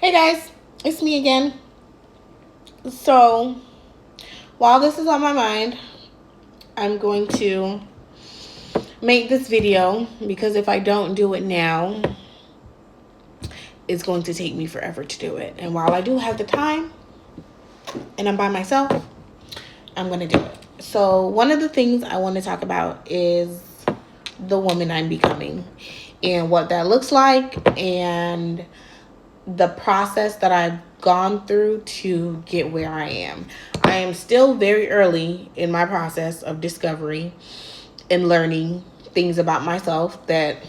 Hey guys, it's me again. So, while this is on my mind, I'm going to make this video because if I don't do it now, it's going to take me forever to do it. And while I do have the time and I'm by myself, I'm going to do it. So, one of the things I want to talk about is the woman I'm becoming and what that looks like and the process that I've gone through to get where I am. I am still very early in my process of discovery and learning things about myself that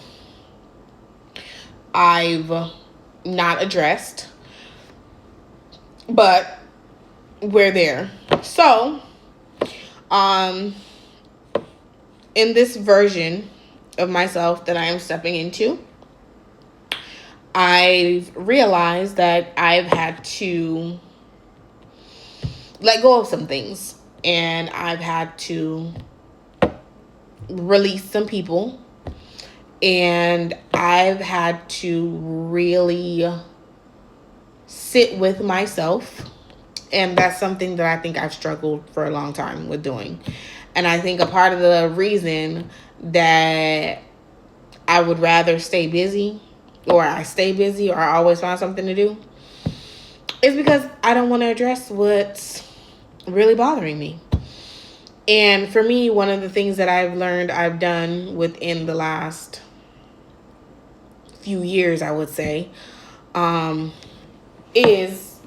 I've not addressed, but we're there. So, in this version of myself that I am stepping into, I've realized that I've had to let go of some things, and I've had to release some people, and I've had to really sit with myself. And that's something that I think I've struggled for a long time with doing. And I think a part of the reason that I would rather stay busy, or I stay busy, or I always find something to do, is because I don't want to address what's really bothering me. And for me, one of the things that I've learned I've done within the last few years, I would say, is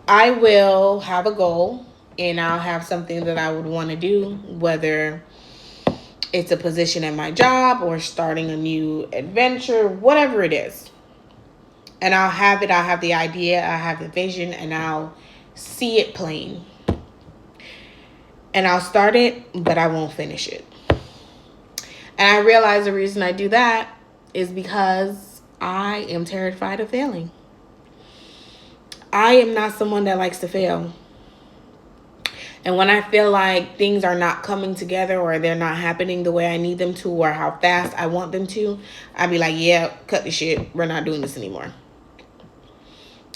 I will have a goal and I'll have something that I would want to do, whether it's a position at my job or starting a new adventure, whatever it is. And I'll have the idea, I have the vision, and I'll see it plain. And I'll start it, but I won't finish it. And I realize the reason I do that is because I am terrified of failing. I am not someone that likes to fail. And when I feel like things are not coming together or they're not happening the way I need them to or how fast I want them to, I'd be like, yeah, cut the shit. We're not doing this anymore.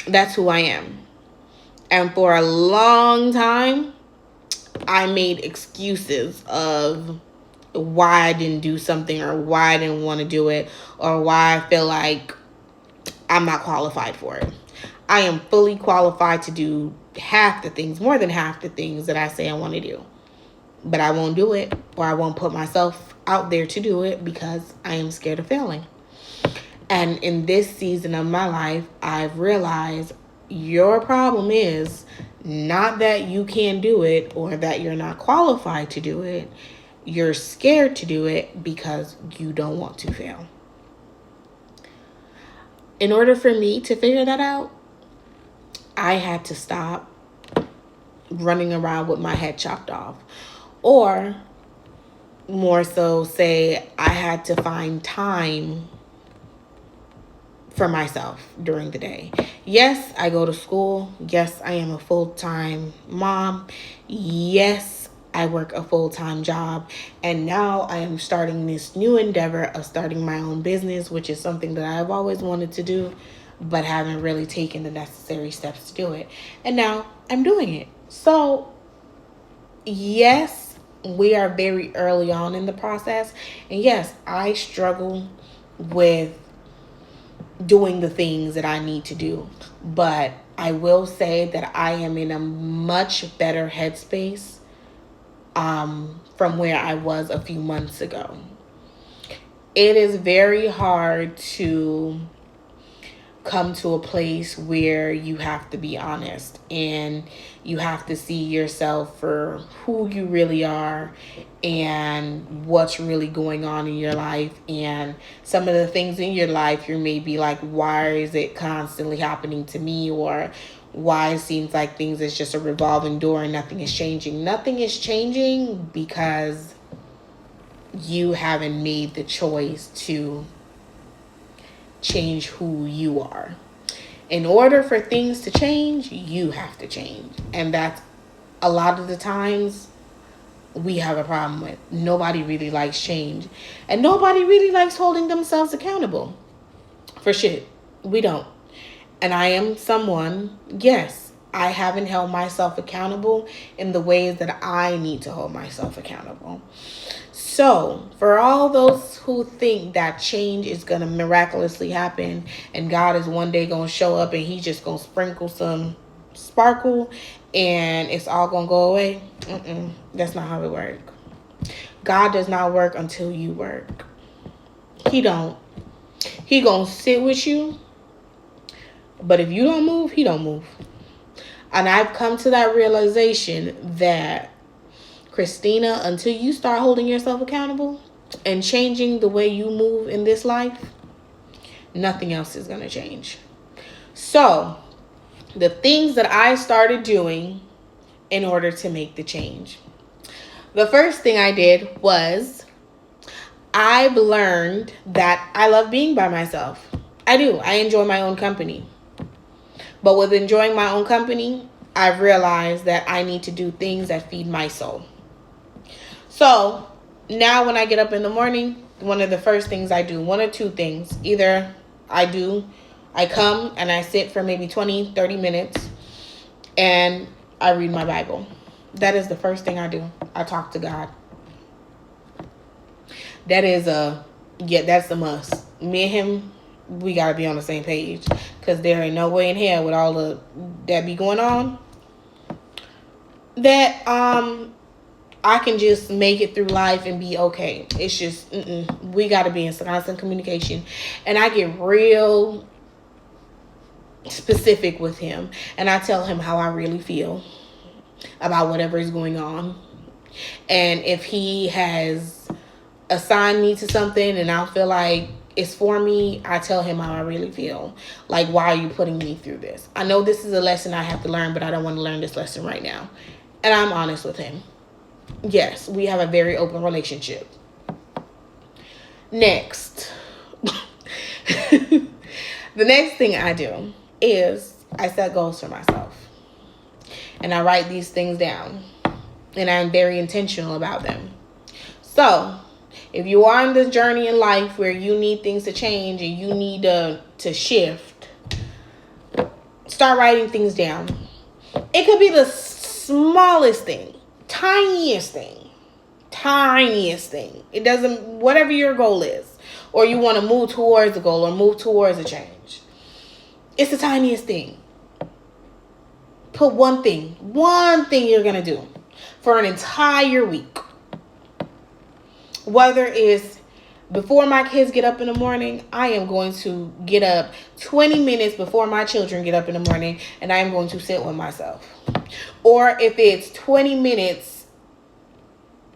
That's who I am. And for a long time, I made excuses of why I didn't do something or why I didn't want to do it or why I feel like I'm not qualified for it. I am fully qualified to do half the things, more than half the things that I say I want to do. But I won't do it, or I won't put myself out there to do it because I am scared of failing. And in this season of my life, I've realized your problem is not that you can't do it or that you're not qualified to do it. You're scared to do it because you don't want to fail. In order for me to figure that out, I had to stop running around with my head chopped off. Or more so say I had to find time for myself during the day. Yes, I go to school. Yes, I am a full-time mom. Yes, I work a full-time job. And now I am starting this new endeavor of starting my own business, which is something that I've always wanted to do, but haven't really taken the necessary steps to do it. And now I'm doing it. So, yes, we are very early on in the process. And yes, I struggle with doing the things that I need to do. But I will say that I am in a much better headspace from where I was a few months ago. It is very hard to come to a place where you have to be honest and you have to see yourself for who you really are and what's really going on in your life. And some of the things in your life, you may be like, why is it constantly happening to me? Or why it seems like things is just a revolving door and nothing is changing. Nothing is changing because you haven't made the choice to change who you are. In order for things to change, you have to change. And that's a lot of the times we have a problem with. Nobody really likes change. And nobody really likes holding themselves accountable for shit. We don't. And I am someone, yes, I haven't held myself accountable in the ways that I need to hold myself accountable. So, for all those who think that change is going to miraculously happen and God is one day going to show up and he's just going to sprinkle some sparkle and it's all going to go away, that's not how it works. God does not work until you work. He don't. He going to sit with you, but if you don't move, he don't move. And I've come to that realization that, Christina, until you start holding yourself accountable and changing the way you move in this life, nothing else is going to change. So, the things that I started doing in order to make the change. The first thing I did was I've learned that I love being by myself. I do. I enjoy my own company. But with enjoying my own company, I've realized that I need to do things that feed my soul. So now when I get up in the morning, one of the first things I do, one or two things. Either I come and I sit for maybe 20, 30 minutes and I read my Bible. That is the first thing I do. I talk to God. That's a must. Me and him, we got to be on the same page, because there ain't no way in hell with all the that be going on that I can just make it through life and be okay. It's just we got to be in constant communication, and I get real specific with him, and I tell him how I really feel about whatever is going on. And if he has assigned me to something and I feel like it's for me, I tell him how I really feel. Like, why are you putting me through this? I know this is a lesson I have to learn, but I don't want to learn this lesson right now. And I'm honest with him. Yes, we have a very open relationship. Next. The next thing I do is I set goals for myself. And I write these things down. And I'm very intentional about them. So, if you are on this journey in life where you need things to change and you need to shift, start writing things down. It could be the smallest thing, tiniest thing. It doesn't, whatever your goal is, or you want to move towards a goal or move towards a change. It's the tiniest thing. Put one thing you're going to do for an entire week. Whether it's before my kids get up in the morning, I am going to get up 20 minutes before my children get up in the morning, and I am going to sit with myself. Or if it's 20 minutes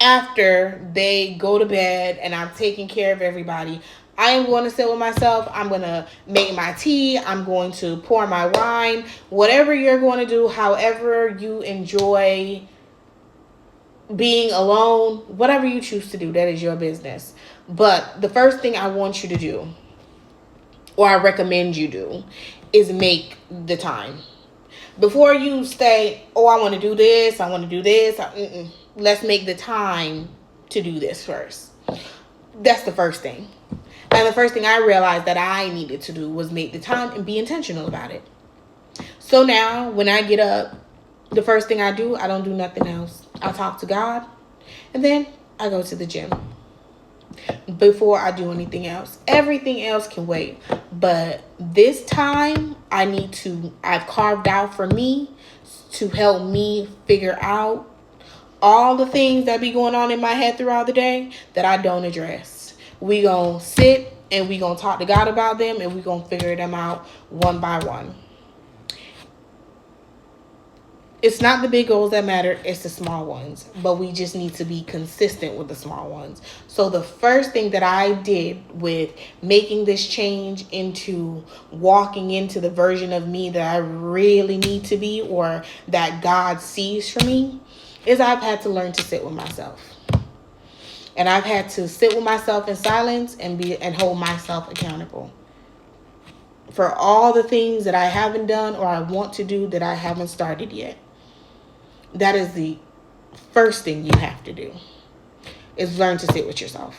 after they go to bed and I'm taking care of everybody, I am going to sit with myself. I'm going to make my tea. I'm going to pour my wine. Whatever you're going to do, however you enjoy being alone, whatever you choose to do, that is your business. But the first thing I want you to do, or I recommend you do, is make the time. Before you say, oh, I want to do this, let's make the time to do this first. That's the first thing. And the first thing I realized that I needed to do was make the time and be intentional about it. So now when I get up, the first thing I do, I don't do nothing else. I talk to God, and then I go to the gym before I do anything else. Everything else can wait. But this time I've carved out for me to help me figure out all the things that be going on in my head throughout the day that I don't address. We gonna sit and we gonna talk to God about them, and we gonna figure them out one by one. It's not the big goals that matter, it's the small ones. But we just need to be consistent with the small ones. So the first thing that I did with making this change into walking into the version of me that I really need to be, or that God sees for me, is I've had to learn to sit with myself. And I've had to sit with myself in silence and hold myself accountable for all the things that I haven't done or I want to do that I haven't started yet. That is the first thing you have to do, is learn to sit with yourself.